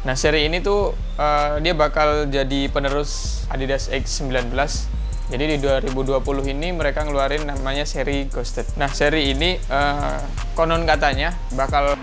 Nah, seri ini tuh dia bakal jadi penerus Adidas X19. Jadi di 2020 ini mereka ngeluarin namanya seri Ghosted. Nah, seri ini konon katanya bakal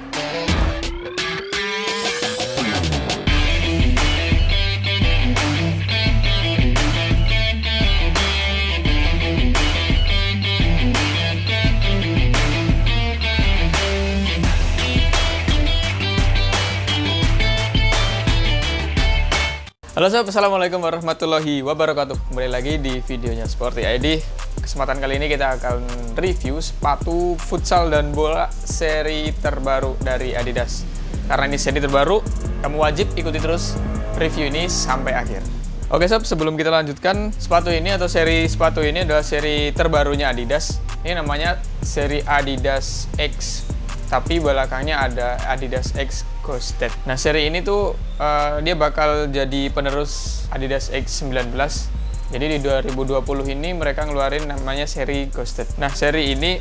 Halo sob, assalamualaikum warahmatullahi wabarakatuh. Kembali lagi di videonya Sporty ID. Kesempatan kali ini kita akan review sepatu futsal dan bola seri terbaru dari Adidas. Karena ini seri terbaru, kamu wajib ikuti terus review ini sampai akhir. Oke sob, sebelum kita lanjutkan, sepatu ini atau seri sepatu ini adalah seri terbarunya Adidas. Ini namanya seri Adidas X, tapi belakangnya ada Adidas X Ghosted. Nah, seri ini tuh dia bakal jadi penerus Adidas X19. Jadi di 2020 ini mereka ngeluarin namanya seri Ghosted. Nah, seri ini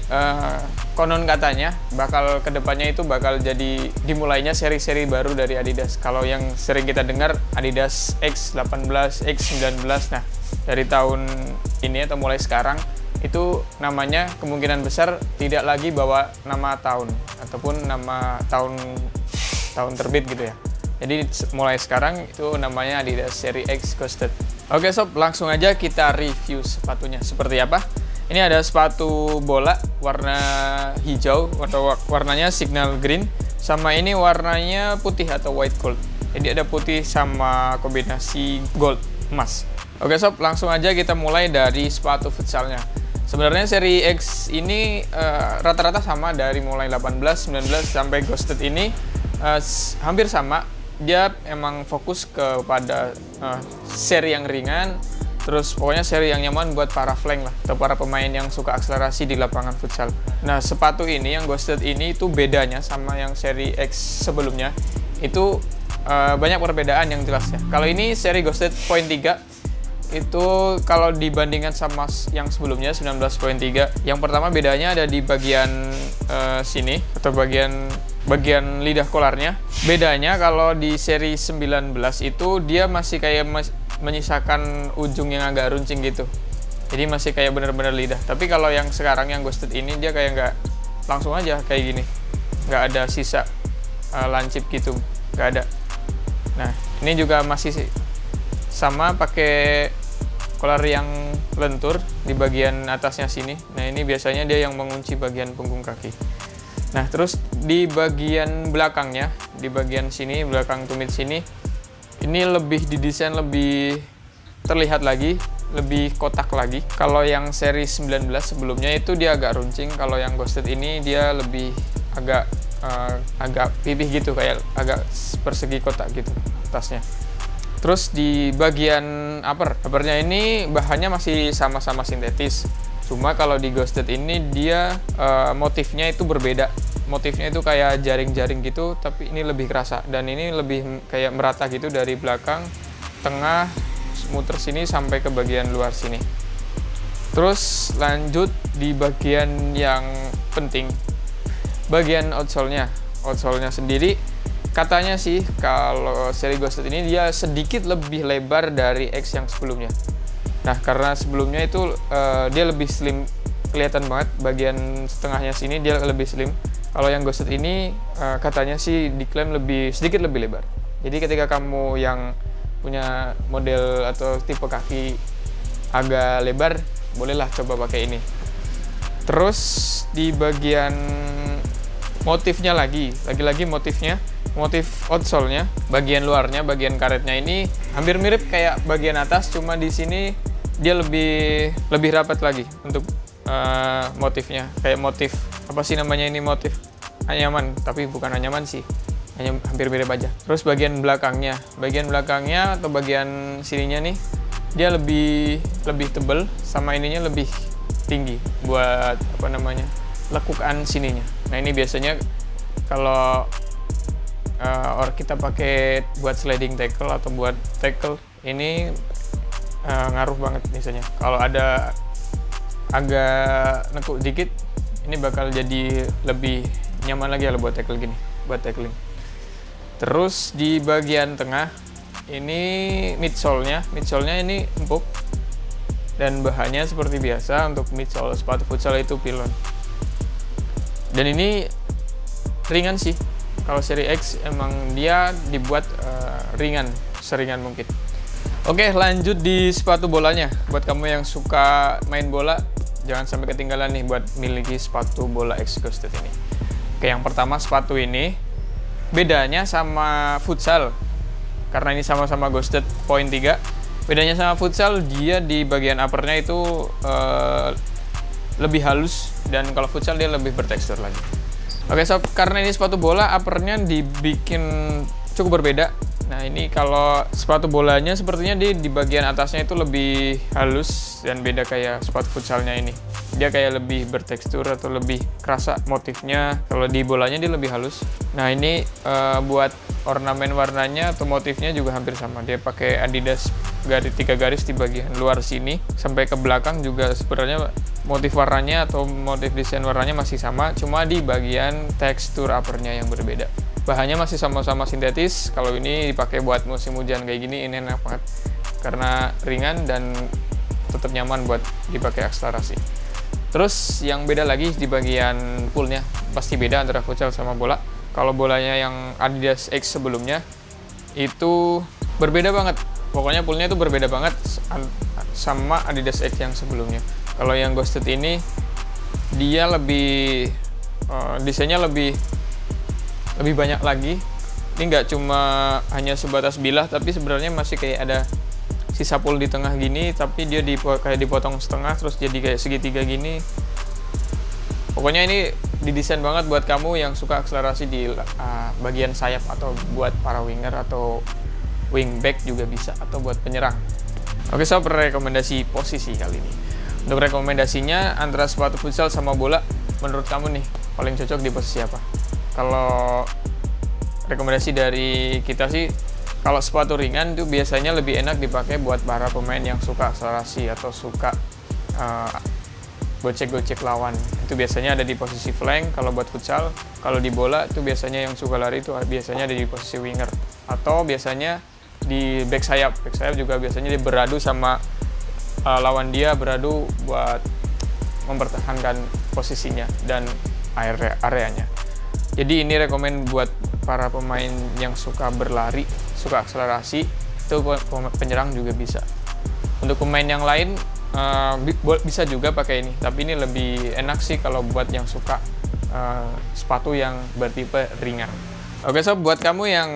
konon katanya bakal kedepannya itu bakal jadi dimulainya seri-seri baru dari Adidas. Kalau yang sering kita dengar Adidas X18, X19. Nah, dari tahun ini atau mulai sekarang itu namanya kemungkinan besar tidak lagi bawa nama tahun ataupun nama tahun terbit gitu ya. Jadi mulai sekarang itu namanya Adidas seri X Ghosted. Oke sob, langsung aja kita review sepatunya seperti apa. Ini ada sepatu bola warna hijau atau warnanya signal green, sama ini warnanya putih atau white gold. Jadi ada putih sama kombinasi gold emas. Oke sob, langsung aja kita mulai dari sepatu futsalnya. Sebenarnya seri X ini rata-rata sama dari mulai 18, 19 sampai Ghosted ini hampir sama. Dia emang fokus kepada seri yang ringan, terus pokoknya seri yang nyaman buat para flank lah, atau para pemain yang suka akselerasi di lapangan futsal. Nah, sepatu ini yang Ghosted ini itu bedanya sama yang seri X sebelumnya. Itu banyak perbedaan yang jelas ya. Kalau ini seri Ghosted poin 3 itu kalau dibandingkan sama yang sebelumnya 19.3, yang pertama bedanya ada di bagian sini atau bagian lidah kolarnya. Bedanya kalau di seri 19 itu dia masih kayak menyisakan ujung yang agak runcing gitu. Jadi masih kayak bener-bener lidah. Tapi kalau yang sekarang yang Ghosted ini dia kayak nggak langsung aja kayak gini, nggak ada sisa lancip gitu, nggak ada. Nah, ini juga masih sama pakai kolar yang lentur di bagian atasnya sini. Nah, ini biasanya dia yang mengunci bagian punggung kaki. Nah, terus di bagian belakangnya, di bagian sini, belakang tumit sini, ini lebih didesain lebih terlihat lagi, lebih kotak lagi. Kalau yang seri 19 sebelumnya itu dia agak runcing, kalau yang Ghosted ini dia lebih agak pipih gitu, kayak agak persegi kotak gitu atasnya. Terus di bagian uppernya ini bahannya masih sama-sama sintetis. Cuma kalau di Ghosted ini dia motifnya itu berbeda. Motifnya itu kayak jaring-jaring gitu, tapi ini lebih kerasa. Dan ini lebih kayak merata gitu dari belakang, tengah, muter sini sampai ke bagian luar sini. Terus lanjut di bagian yang penting, bagian outsole-nya. Outsole-nya sendiri katanya sih kalau seri Ghosted ini dia sedikit lebih lebar dari X yang sebelumnya. Nah, karena sebelumnya itu dia lebih slim, kelihatan banget bagian setengahnya sini dia lebih slim. Kalau yang Ghosted ini katanya sih diklaim sedikit lebih lebar. Jadi ketika kamu yang punya model atau tipe kaki agak lebar, bolehlah coba pakai ini. Terus di bagian motifnya lagi-lagi motif outsole-nya, bagian luarnya, bagian karetnya ini hampir mirip kayak bagian atas, cuma di sini dia lebih rapat lagi untuk motifnya. Kayak motif apa sih namanya ini, motif anyaman, tapi bukan anyaman sih, hanya hampir mirip aja. Terus bagian belakangnya atau bagian sininya nih dia lebih tebal, sama ininya lebih tinggi buat lekukan sininya. Nah, ini biasanya kalau kita pakai buat sliding tackle atau buat tackle ini ngaruh banget biasanya. Kalau ada agak nekuk dikit, ini bakal jadi lebih nyaman lagi ya buat tackle gini, buat tackling. Terus di bagian tengah ini midsole-nya ini empuk dan bahannya seperti biasa untuk midsole sepatu futsal itu pilon. Dan ini ringan sih. Kalau seri X emang dia dibuat ringan, seringan mungkin. Oke, lanjut di sepatu bolanya. Buat kamu yang suka main bola, jangan sampai ketinggalan nih buat miliki sepatu bola X Ghosted ini. Oke, yang pertama sepatu ini bedanya sama futsal, karena ini sama-sama Ghosted poin 3. Bedanya sama futsal, dia di bagian uppernya itu lebih halus, dan kalau futsal dia lebih bertekstur lagi. Oke sob, karena ini sepatu bola, uppernya dibikin cukup berbeda. Nah ini kalau sepatu bolanya sepertinya di bagian atasnya itu lebih halus dan beda kayak sepatu futsalnya ini. Dia kayak lebih bertekstur atau lebih kerasa motifnya. Kalau di bolanya dia lebih halus. Nah ini buat ornamen warnanya atau motifnya juga hampir sama. Dia pakai Adidas garis 3 garis di bagian luar sini sampai ke belakang juga sebenarnya motif warnanya atau motif desain warnanya masih sama, cuma di bagian tekstur uppernya yang berbeda. Bahannya masih sama-sama sintetis. Kalau ini dipakai buat musim hujan kayak gini, ini enak banget karena ringan dan tetap nyaman buat dipakai akselerasi. Terus yang beda lagi di bagian poolnya, pasti beda antara futsal sama bola. Kalau bolanya yang Adidas X sebelumnya itu berbeda banget. Pokoknya poolnya itu berbeda banget sama Adidas X yang sebelumnya. Kalau yang Ghosted ini dia lebih desainnya lebih banyak lagi. Ini nggak cuma hanya sebatas bilah, tapi sebenarnya masih kayak ada sisa pool di tengah gini, tapi dia kayak dipotong setengah terus jadi kayak segitiga gini. Pokoknya ini didesain banget buat kamu yang suka akselerasi di bagian sayap, atau buat para winger atau wingback juga bisa, atau buat penyerang. Oke sob, rekomendasi posisi kali ini. Untuk rekomendasinya antara sepatu futsal sama bola, menurut kamu nih paling cocok di posisi apa? Kalau rekomendasi dari kita sih, kalau sepatu ringan itu biasanya lebih enak dipakai buat para pemain yang suka akselerasi atau suka gocek-gocek lawan. Itu biasanya ada di posisi flank kalau buat futsal. Kalau di bola itu biasanya yang suka lari itu biasanya ada di posisi winger, atau biasanya di back sayap. Back sayap juga biasanya dia beradu sama lawan dia, beradu buat mempertahankan posisinya dan areanya. Jadi ini rekomen buat para pemain yang suka berlari, suka akselerasi, itu penyerang juga bisa. Untuk pemain yang lain bisa juga pakai ini, tapi ini lebih enak sih kalau buat yang suka sepatu yang bertipe ringan. Oke sob, buat kamu yang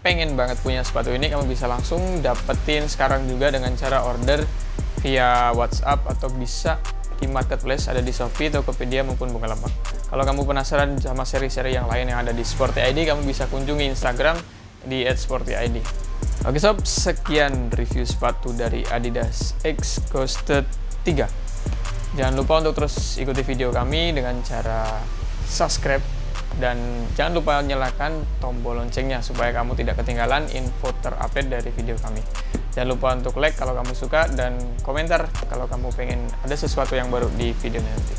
pengen banget punya sepatu ini, kamu bisa langsung dapetin sekarang juga dengan cara order via WhatsApp, atau bisa di marketplace, ada di Shopee, Tokopedia maupun Bukalapak. Kalau kamu penasaran sama seri-seri yang lain yang ada di Sporty ID, kamu bisa kunjungi Instagram di @sportyid. Oke sob, sekian review sepatu dari Adidas X Ghosted 3. Jangan lupa untuk terus ikuti video kami dengan cara subscribe, dan jangan lupa nyalakan tombol loncengnya supaya kamu tidak ketinggalan info terupdate dari video kami. Jangan lupa untuk like kalau kamu suka, dan komentar kalau kamu pengen ada sesuatu yang baru di video nanti.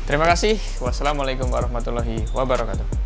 Terima kasih. Wassalamualaikum warahmatullahi wabarakatuh.